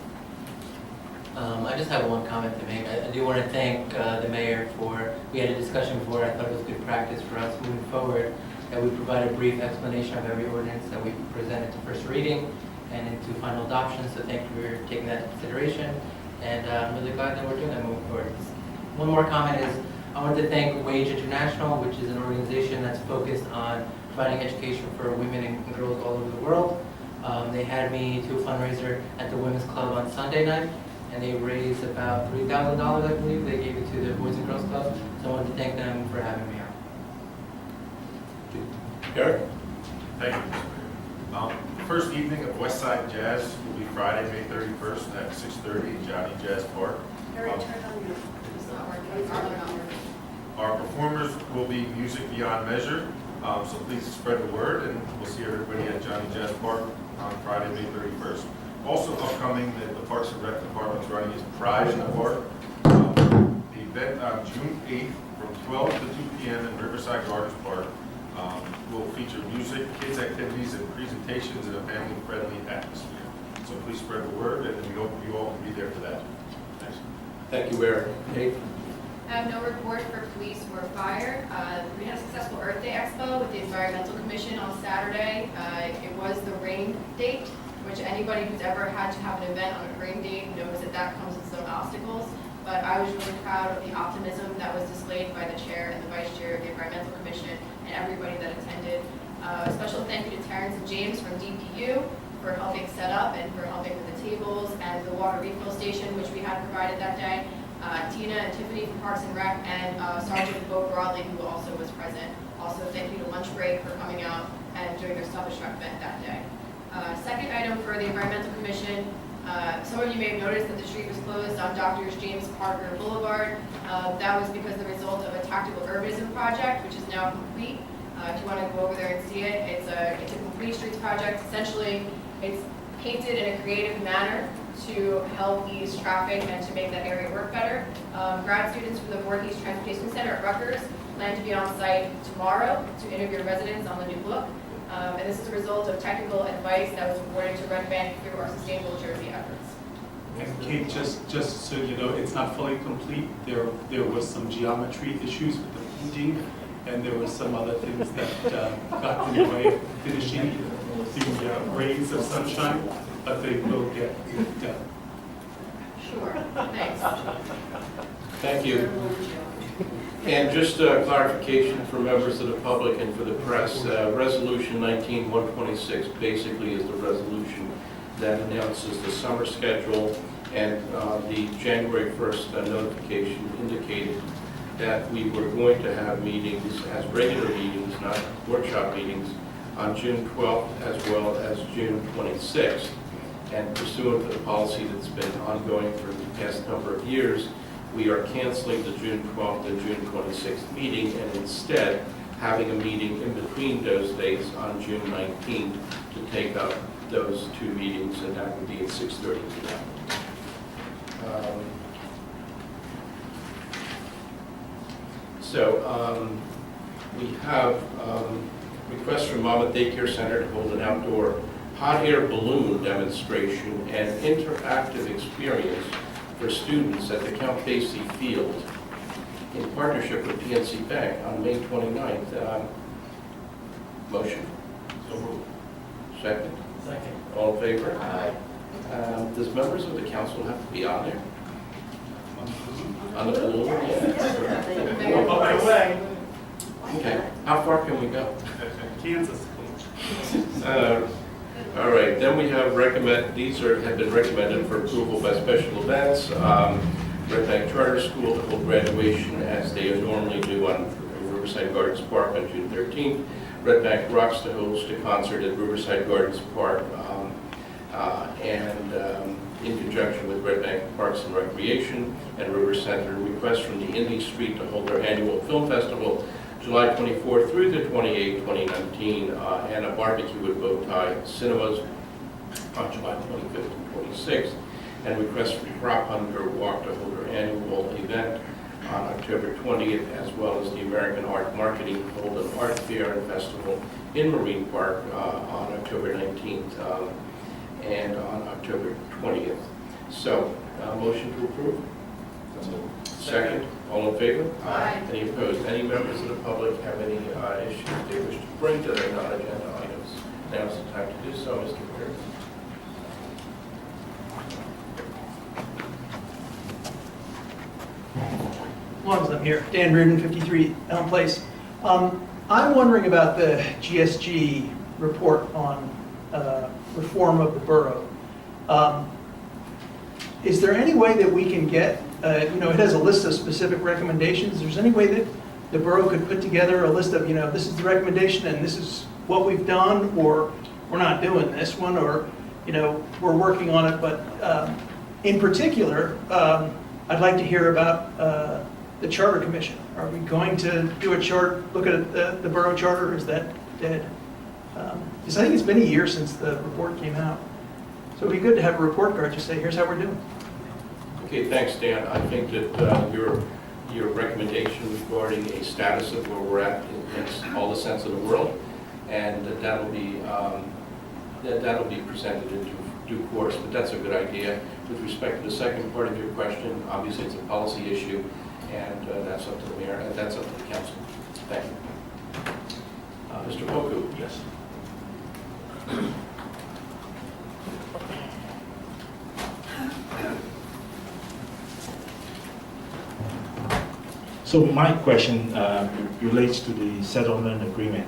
I just have one comment to make. I do want to thank the mayor for, we had a discussion before, I thought it was good practice for us moving forward, that we provide a brief explanation of every ordinance that we presented to first reading and into final adoption, so thank you for taking that into consideration, and I'm really glad that we're doing that moving forward. One more comment is, I wanted to thank Wage International, which is an organization that's focused on providing education for women and girls all over the world. They had me to a fundraiser at the Women's Club on Sunday night, and they raised about $3,000, I believe. They gave it to the Boys and Girls Club, so I wanted to thank them for having me out. Eric? Thank you, Mr. Mayor. First evening of West Side Jazz will be Friday, May 31st at 6:30 in Johnny Jazz Park. Our performers will be Music Beyond Measure, so please spread the word, and we'll see everybody at Johnny Jazz Park on Friday, May 31st. Also upcoming, the Parks and Rec Department is running is Pride in the Park. The event on June 8th from 12 to 2 p.m. in Riverside Gardens Park will feature music, kids activities, and presentations in a family-friendly atmosphere. So please spread the word, and we hope you all can be there for that. Thanks. Thank you, Eric. Kate? I have no report for police or fire. We had a successful Earth Day Expo with the Environmental Commission on Saturday. It was the rain date, which anybody who's ever had to have an event on a rain date knows that that comes with some obstacles. But I was really proud of the optimism that was displayed by the chair and the vice chair of the Environmental Commission and everybody that attended. A special thank you to Terrence and James from DPU for helping set up and for helping with the tables and the water refill station, which we had provided that day. Tina and Tiffany from Parks and Rec, and Sergeant Bo Broadley, who also was present. Also, thank you to Lunch Break for coming out and doing their Stop a Truck event that day. Second item for the Environmental Commission, some of you may have noticed that the street was closed on Dr. James Parker Boulevard. That was because the result of a tactical urbanism project, which is now complete. If you want to go over there and see it, it's a complete streets project. Essentially, it's painted in a creative manner to help ease traffic and to make that area work better. Grad students from the Voorhees Transportation Center at Rutgers plan to be on site tomorrow to interview residents on the new look. And this is a result of technical advice that was awarded to Red Bank through our Sustainable Jersey efforts. And Kate, just so you know, it's not fully complete. There was some geometry issues with the painting, and there were some other things that got in the way of finishing the rays of sunshine, but they will get it done. Sure, thanks. Thank you. And just clarification for members of the public and for the press, Resolution 19-126 basically is the resolution that announces the summer schedule, and the January 1st notification indicated that we were going to have meetings as regular meetings, not workshop meetings, on June 12th as well as June 26th. And pursuant to the policy that's been ongoing for the past number of years, we are canceling the June 12th and June 26th meeting and instead having a meeting in between those dates on June 19th to take up those two meetings, and that would be at 6:30 p.m. We have requests from Monmouth Daycare Center to hold an outdoor hot air balloon demonstration and interactive experience for students at the Count Basie Field in partnership with PNC Bank on May 29th. Motion? So moved. Second? Second. All in favor? Aye. Does members of the council have to be on there? On the balloon? Away. Okay. How far can we go? Kansas. All right, then we have have been recommended for approval by special events. Red Bank Charter School to hold graduation as they normally do on Riverside Gardens Park on June 13th. Red Bank Rocks to host a concert at Riverside Gardens Park in conjunction with Red Bank Parks and Recreation and River Center. Request from the Indy Street to hold their annual film festival July 24th through the 28th, 2019, and a barbecue with Bow Tie Cinemas on July 25th and 26th, and request from Crop Hunter Walk to hold their annual event on October 20th, as well as the American Art Marketing to hold an art fair and festival in Marine Park on October 19th and on October 20th. So, motion to approve? Second. All in favor? Aye. Any opposed? Any members of the public have any issues they wish to bring to their non-agenda items? Now's the time to do so, Mr. Cleary. As long as I'm here. Dan Reardon, 53 Elm Place. I'm wondering about the GSG report on reform of the borough. Is there any way that we can get, it has a list of specific recommendations. Is there any way that the borough could put together a list of, this is the recommendation and this is what we've done, or we're not doing this one, or, we're working on it, but in particular, I'd like to hear about the Charter Commission. Are we going to do a chart, look at the borough charter, or is that dead? Because I think it's been a year since the report came out. So it'd be good to have a report card, just say, here's how we're doing. Okay, thanks, Dan. I think that your recommendation regarding a status of where we're at makes all the sense in the world, and that'll be presented in due course. But that's a good idea. With respect to the second part of your question, obviously it's a policy issue, and that's up to the mayor, and that's up to the council. Thank you. Mr. Poku. Yes. So my question relates to the settlement agreement.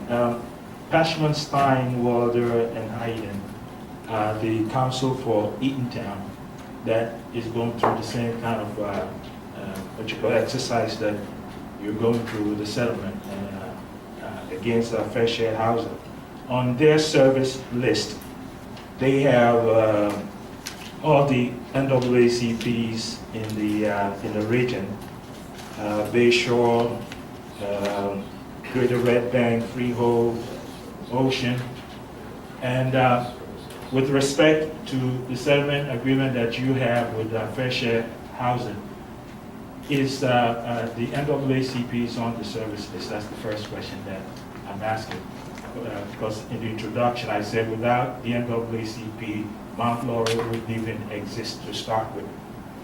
Pashman, Stein, Walder, and Hayden, the council for Eatontown, that is going through the same kind of exercise that you're going through with the settlement against Fair Share Housing. On their service list, they have all the NAACPs in the region. Bayshore, Greater Red Bank, Freehold, Ocean. And with respect to the settlement agreement that you have with Fair Share Housing, is the NAACPs on the service list? That's the first question that I'm asking. because in the introduction I said without the NAACP, Mount Laurel wouldn't even exist to start with.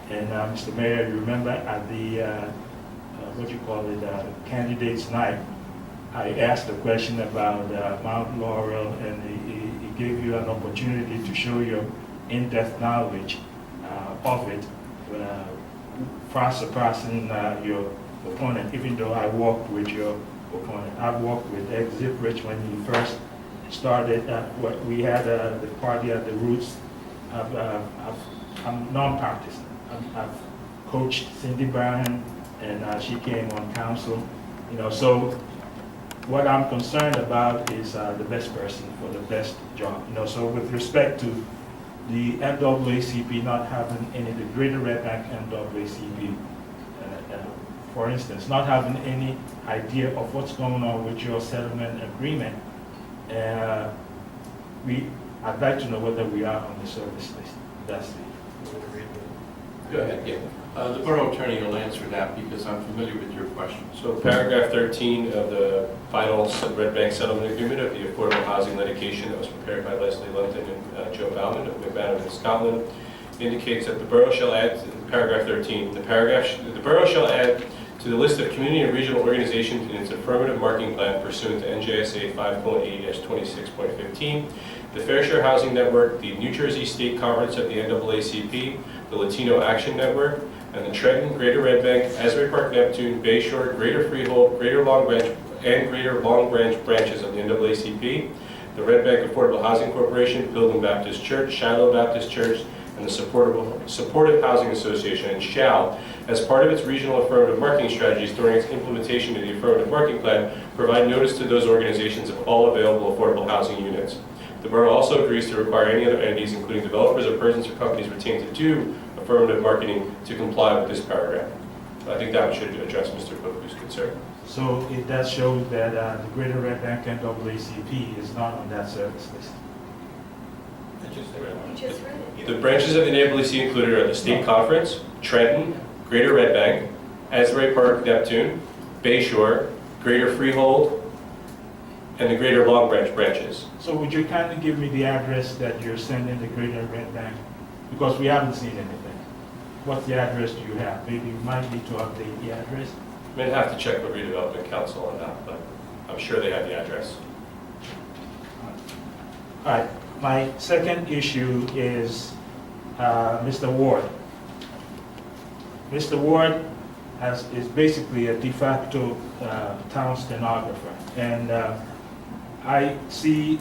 And Mr. Mayor, you remember at the, candidates night, I asked a question about Mount Laurel, and he gave you an opportunity to show your in-depth knowledge of it, far surpassing your opponent, even though I walked with your opponent. I walked with Ed Zipprich when he first started. We had the party at the Roots. I'm non-partisan. I've coached Cindy Brown, and she came on council. So what I'm concerned about is the best person for the best job. So with respect to the NAACP not having any, the Greater Red Bank NAACP, for instance, not having any idea of what's going on with your settlement agreement, I'd like to know whether we are on the service list. That's it. Go ahead, yeah. The borough attorney will answer that because I'm familiar with your question. So paragraph 13 of the final Red Bank settlement agreement of the affordable housing litigation that was prepared by Leslie London and Joe Bauman of McMahon in Scotland indicates that the borough shall add, paragraph 13, the borough shall add to the list of community and regional organizations in its affirmative marketing plan pursuant to NJSA 5.8-26.15, the Fair Share Housing Network, the New Jersey State Conference of the NAACP, the Latino Action Network, and the Trenton, Greater Red Bank, Asbury Park Neptune, Bayshore, Greater Freehold, Greater Long Branch, and Greater Long Branch branches of the NAACP, the Red Bank Affordable Housing Corporation, Pilgrim Baptist Church, Shiloh Baptist Church, and the Supportive Housing Association, and shall, as part of its regional affirmative marketing strategies during its implementation of the affirmative marketing plan, provide notice to those organizations of all available affordable housing units. The borough also agrees to require any other entities, including developers or persons or companies retained to do affirmative marketing, to comply with this paragraph. I think that should address Mr. Poku's concern. So it does show that the Greater Red Bank NAACP is not on that service list. The branches of the NAACP included are the State Conference, Trenton, Greater Red Bank, Asbury Park Neptune, Bayshore, Greater Freehold, and the Greater Long Branch branches. So would you kindly give me the address that you're sending the Greater Red Bank? Because we haven't seen anything. What's the address do you have? Maybe you might need to update the address. I'm going to have to check with Redevelopment Council on that, but I'm sure they have the address. All right. My second issue is Mr. Ward. Mr. Ward is basically a de facto town stenographer, and I see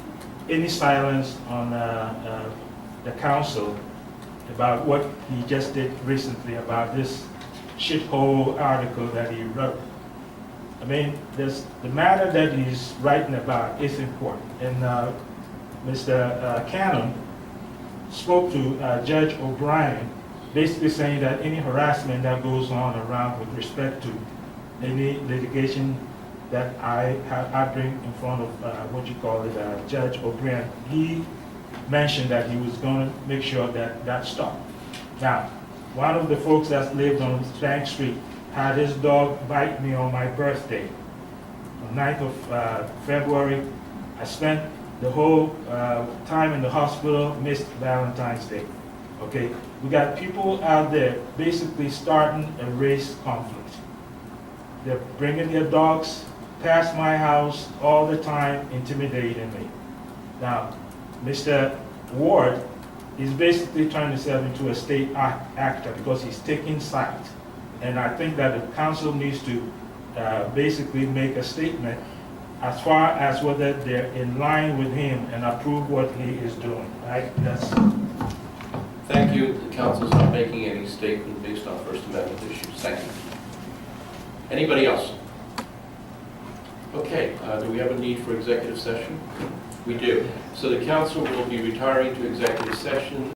any silence on the council about what he just did recently about this shithole article that he wrote. I mean, the matter that he's writing about is important, and Mr. Cannon spoke to Judge O'Brien, basically saying that any harassment that goes on around with respect to any litigation that I bring in front of Judge O'Brien, he mentioned that he was going to make sure that that stopped. Now, one of the folks that lived on Bank Street had his dog bite me on my birthday. On 9th of February, I spent the whole time in the hospital, missed Valentine's Day. Okay, we got people out there basically starting a race conflict. They're bringing their dogs past my house all the time, intimidating me. Now, Mr. Ward is basically turning himself into a state actor because he's taking sides. And I think that the council needs to basically make a statement as far as whether they're in line with him and approve what he is doing. Right? Thank you. The council's not making any statement based on First Amendment issues. Thank you. Anybody else? Okay, do we have a need for executive session? We do. So the council will be retiring to executive session.